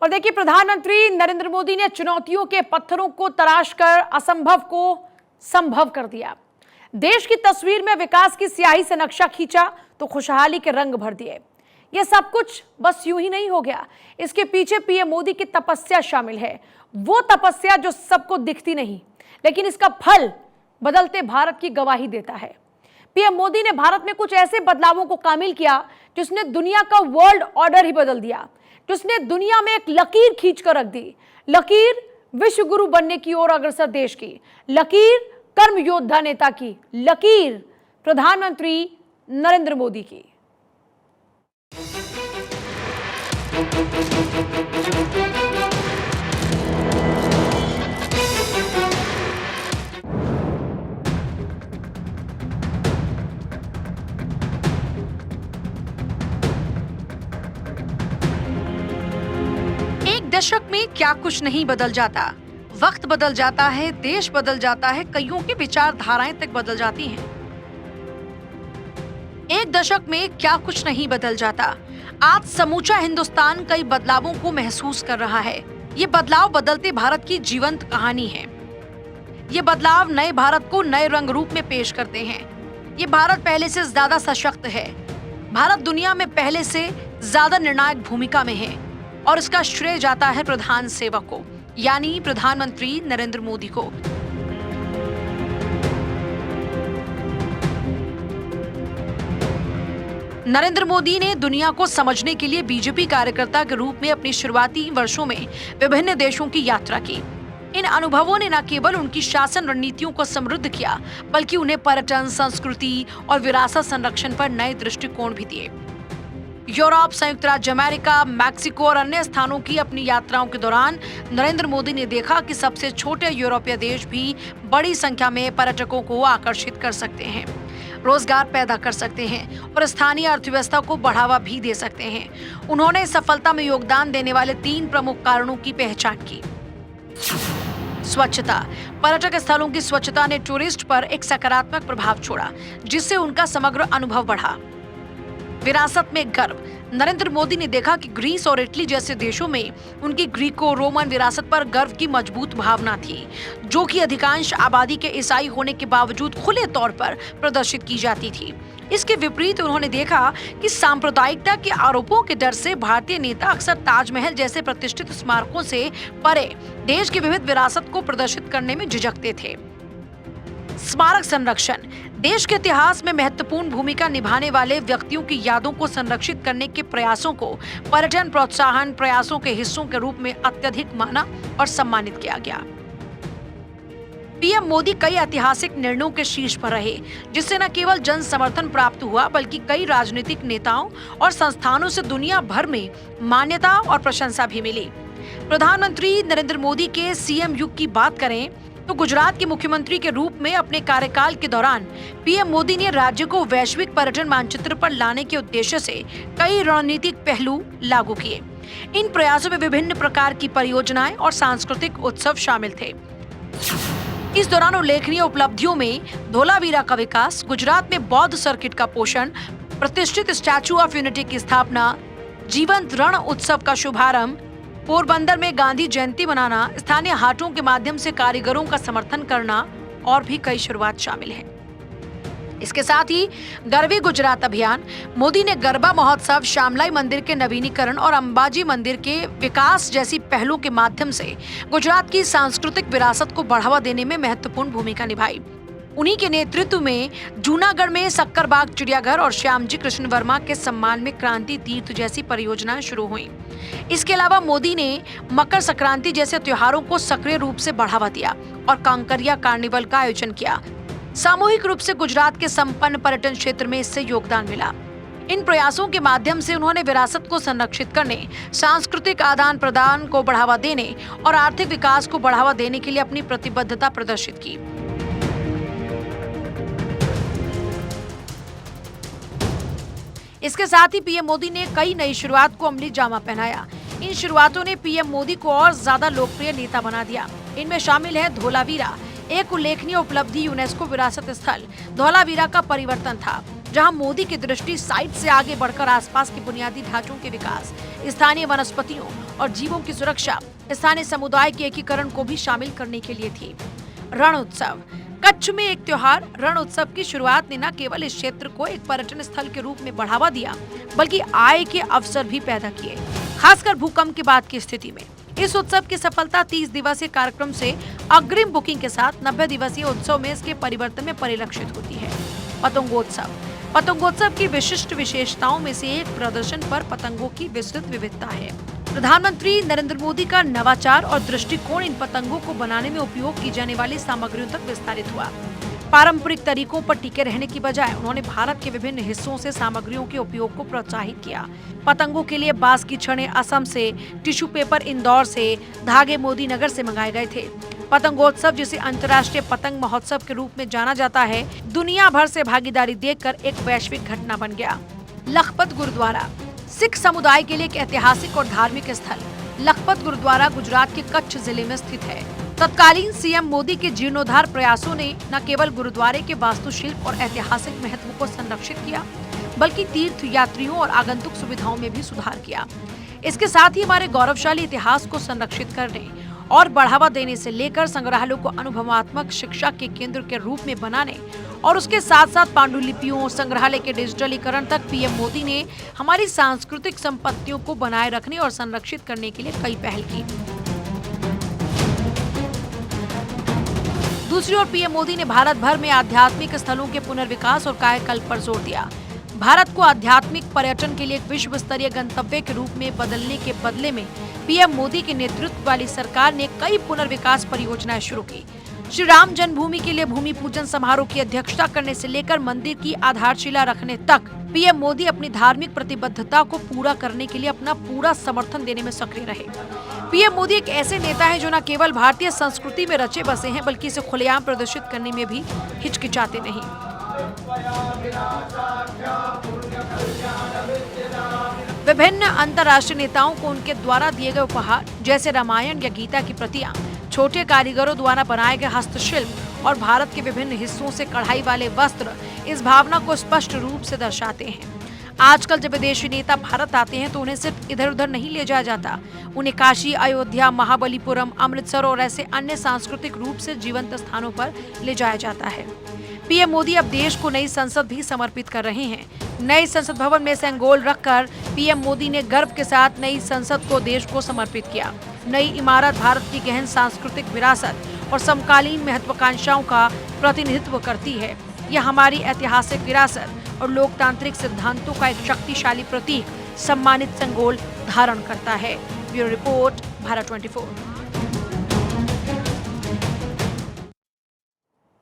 और देखिए, प्रधानमंत्री नरेंद्र मोदी ने चुनौतियों के पत्थरों को तराशकर असंभव को संभव कर दिया। देश की तस्वीर में विकास की स्याही से नक्शा खींचा तो खुशहाली के रंग भर दिए। यह सब कुछ बस यूं ही नहीं हो गया, इसके पीछे पीएम मोदी की तपस्या शामिल है। वो तपस्या जो सबको दिखती नहीं, लेकिन इसका फल बदलते भारत की गवाही देता है। पीएम मोदी ने भारत में कुछ ऐसे बदलावों को कामिल किया जिसने दुनिया का वर्ल्ड ऑर्डर ही बदल दिया, जिसने दुनिया में एक लकीर खींच कर रख दी। लकीर विश्व गुरु बनने की ओर अग्रसर देश की, लकीर कर्म योद्धा नेता की, लकीर प्रधानमंत्री नरेंद्र मोदी की। दशक में क्या कुछ नहीं बदल जाता। वक्त बदल जाता है, देश बदल जाता है, कईयों की विचारधाराएं तक बदल जाती हैं। एक दशक में क्या कुछ नहीं बदल जाता। आज समूचा हिंदुस्तान कई बदलावों को महसूस कर रहा है। ये बदलाव बदलते भारत की जीवंत कहानी है। ये बदलाव नए भारत को नए रंग रूप में पेश करते हैं। ये भारत पहले से ज्यादा सशक्त है। भारत दुनिया में पहले से ज्यादा निर्णायक भूमिका में है और इसका श्रेय जाता है प्रधान सेवक को, यानी प्रधानमंत्री नरेंद्र मोदी को। नरेंद्र मोदी ने दुनिया को समझने के लिए बीजेपी कार्यकर्ता के रूप में अपनी शुरुआती वर्षों में विभिन्न देशों की यात्रा की। इन अनुभवों ने न केवल उनकी शासन रणनीतियों को समृद्ध किया, बल्कि उन्हें पर्यटन, संस्कृति और विरासत संरक्षण पर नए दृष्टिकोण भी दिए। यूरोप, संयुक्त राज्य अमेरिका, मैक्सिको और अन्य स्थानों की अपनी यात्राओं के दौरान नरेंद्र मोदी ने देखा कि सबसे छोटे यूरोपीय देश भी बड़ी संख्या में पर्यटकों को आकर्षित कर सकते हैं, रोजगार पैदा कर सकते हैं और स्थानीय अर्थव्यवस्था को बढ़ावा भी दे सकते हैं। उन्होंने सफलता में योगदान देने वाले 3 प्रमुख कारणों की पहचान की। स्वच्छता। पर्यटक स्थलों की स्वच्छता ने टूरिस्ट पर एक सकारात्मक प्रभाव छोड़ा, जिससे उनका समग्र अनुभव बढ़ा। विरासत में गर्व। नरेंद्र मोदी ने देखा कि ग्रीस और इटली जैसे देशों में उनकी ग्रीको रोमन विरासत पर गर्व की मजबूत भावना थी, जो कि अधिकांश आबादी के ईसाई होने के बावजूद खुले तौर पर प्रदर्शित की जाती थी। इसके विपरीत उन्होंने देखा कि सांप्रदायिकता के आरोपों के डर से भारतीय नेता अक्सर ताजमहल जैसे प्रतिष्ठित स्मारकों से परे देश की विविध विरासत को प्रदर्शित करने में झिझकते थे। स्मारक संरक्षण। देश के इतिहास में महत्वपूर्ण भूमिका निभाने वाले व्यक्तियों की यादों को संरक्षित करने के प्रयासों को पर्यटन प्रोत्साहन प्रयासों के हिस्सों के रूप में अत्यधिक माना और सम्मानित किया गया। पीएम मोदी कई ऐतिहासिक निर्णयों के शीर्ष पर रहे, जिससे न केवल जन समर्थन प्राप्त हुआ, बल्कि कई राजनीतिक नेताओं और संस्थानों से दुनिया भर में मान्यता और प्रशंसा भी मिली। प्रधानमंत्री नरेंद्र मोदी के सीएम युग की बात करें तो गुजरात के मुख्यमंत्री के रूप में अपने कार्यकाल के दौरान पीएम मोदी ने राज्य को वैश्विक पर्यटन मानचित्र पर लाने के उद्देश्य से कई रणनीतिक पहलू लागू किए। इन प्रयासों में विभिन्न प्रकार की परियोजनाएं और सांस्कृतिक उत्सव शामिल थे। इस दौरान उल्लेखनीय उपलब्धियों में धोलावीरा का विकास, गुजरात में बौद्ध सर्किट का पोषण, प्रतिष्ठित स्टैचू ऑफ यूनिटी की स्थापना, जीवंत रण उत्सव का शुभारंभ, पोरबंदर में गांधी जयंती मनाना, स्थानीय हाटों के माध्यम से कारीगरों का समर्थन करना और भी कई शुरुआत शामिल है। इसके साथ ही गरवी गुजरात अभियान, मोदी ने गरबा महोत्सव, श्यामलाई मंदिर के नवीनीकरण और अंबाजी मंदिर के विकास जैसी पहलों के माध्यम से गुजरात की सांस्कृतिक विरासत को बढ़ावा देने में महत्वपूर्ण भूमिका निभाई। उन्हीं के नेतृत्व में जूनागढ़ में सक्करबाग चिड़ियाघर और श्यामजी कृष्ण वर्मा के सम्मान में क्रांति तीर्थ जैसी परियोजनाएं शुरू हुई। इसके अलावा मोदी ने मकर संक्रांति जैसे त्योहारों को सक्रिय रूप से बढ़ावा दिया और कांकरिया कार्निवल का आयोजन किया। सामूहिक रूप से गुजरात के संपन्न पर्यटन क्षेत्र में इससे योगदान मिला। इन प्रयासों के माध्यम से उन्होंने विरासत को संरक्षित करने, सांस्कृतिक आदान प्रदान को बढ़ावा देने और आर्थिक विकास को बढ़ावा देने के लिए अपनी प्रतिबद्धता प्रदर्शित की। इसके साथ ही पीएम मोदी ने कई नई शुरुआत को अमली जामा पहनाया। इन शुरुआतों ने पीएम मोदी को और ज्यादा लोकप्रिय नेता बना दिया। इनमें शामिल है धोलावीरा, एक उल्लेखनीय उपलब्धि यूनेस्को विरासत स्थल धोलावीरा का परिवर्तन था। जहां मोदी की दृष्टि साइट से आगे बढ़कर आसपास के बुनियादी ढांचों के विकास, स्थानीय वनस्पतियों और जीवों की सुरक्षा, स्थानीय समुदाय के एकीकरण को भी शामिल करने के लिए थी। रण उत्सव। कच्छ में एक त्योहार रण उत्सव की शुरुआत ने न केवल इस क्षेत्र को एक पर्यटन स्थल के रूप में बढ़ावा दिया, बल्कि आय के अवसर भी पैदा किए, खासकर भूकंप के बाद की स्थिति में। इस उत्सव की सफलता 30 दिवसीय कार्यक्रम से अग्रिम बुकिंग के साथ 90 दिवसीय उत्सव में इसके परिवर्तन में परिलक्षित होती है। पतंगोत्सव। पतंगोत्सव की विशिष्ट विशेषताओं में से एक प्रदर्शन पर पतंगों की विस्तृत विविधता है। प्रधानमंत्री नरेंद्र मोदी का नवाचार और दृष्टिकोण इन पतंगों को बनाने में उपयोग की जाने वाली सामग्रियों तक विस्तारित हुआ। पारंपरिक तरीकों पर टिके रहने की बजाय उन्होंने भारत के विभिन्न हिस्सों से सामग्रियों के उपयोग को प्रोत्साहित किया। पतंगों के लिए बांस की छड़ें असम से, टिश्यू पेपर इंदौर से, धागे मोदी नगर से मंगाए गए थे। पतंगोत्सव, जिसे अंतर्राष्ट्रीय पतंग महोत्सव के रूप में जाना जाता है, दुनिया भर से भागीदारी देखकर एक वैश्विक घटना बन गया। लखपत गुरुद्वारा। सिख समुदाय के लिए एक ऐतिहासिक और धार्मिक स्थल लखपत गुरुद्वारा गुजरात के कच्छ जिले में स्थित है। तत्कालीन सीएम मोदी के जीर्णोद्धार प्रयासों ने न केवल गुरुद्वारे के वास्तुशिल्प और ऐतिहासिक महत्व को संरक्षित किया, बल्कि तीर्थ यात्रियों और आगंतुक सुविधाओं में भी सुधार किया। इसके साथ ही हमारे गौरवशाली इतिहास को संरक्षित करने और बढ़ावा देने से लेकर संग्रहालयों को अनुभवात्मक शिक्षा के केंद्र के रूप में बनाने और उसके साथ साथ पांडुलिपियों, संग्रहालय के डिजिटलीकरण तक पीएम मोदी ने हमारी सांस्कृतिक संपत्तियों को बनाए रखने और संरक्षित करने के लिए कई पहल की। दूसरी ओर पीएम मोदी ने भारत भर में आध्यात्मिक स्थलों के पुनर्विकास और कायाकल्प पर जोर दिया। भारत को आध्यात्मिक पर्यटन के लिए एक विश्व स्तरीय गंतव्य के रूप में बदलने के बदले में पीएम मोदी के नेतृत्व वाली सरकार ने कई पुनर्विकास परियोजनाएं शुरू की। श्री राम जन्मभूमि के लिए भूमि पूजन समारोह की अध्यक्षता करने से लेकर मंदिर की आधारशिला रखने तक पीएम मोदी अपनी धार्मिक प्रतिबद्धता को पूरा करने के लिए अपना पूरा समर्थन देने में सक्रिय रहे। पीएम मोदी एक ऐसे नेता हैं जो न केवल भारतीय संस्कृति में रचे बसे हैं, बल्कि इसे खुलेआम प्रदर्शित करने में भी हिचकिचाते नहीं। विभिन्न अंतर्राष्ट्रीय नेताओं को उनके द्वारा दिए गए उपहार, जैसे रामायण या गीता की प्रतियां, छोटे कारीगरों द्वारा बनाए गए हस्तशिल्प और भारत के विभिन्न हिस्सों से कढ़ाई वाले वस्त्र इस भावना को स्पष्ट रूप से दर्शाते हैं। आजकल जब विदेशी नेता भारत आते हैं तो उन्हें सिर्फ इधर उधर नहीं ले जाया जाता, उन्हें काशी, अयोध्या, महाबलीपुरम, अमृतसर और ऐसे अन्य सांस्कृतिक रूप से जीवंत स्थानों पर ले जाया जाता है। पीएम मोदी अब देश को नई संसद भी समर्पित कर रहे हैं। नए संसद भवन में सेंगोल रखकर पीएम मोदी ने गर्व के साथ नई संसद को देश को समर्पित किया। नई इमारत भारत की गहन सांस्कृतिक विरासत और समकालीन महत्वाकांक्षाओं का प्रतिनिधित्व करती है। यह हमारी ऐतिहासिक विरासत और लोकतांत्रिक सिद्धांतों का एक शक्तिशाली प्रतीक सम्मानित सेंगोल धारण करता है। Bureau report, Bharat 24।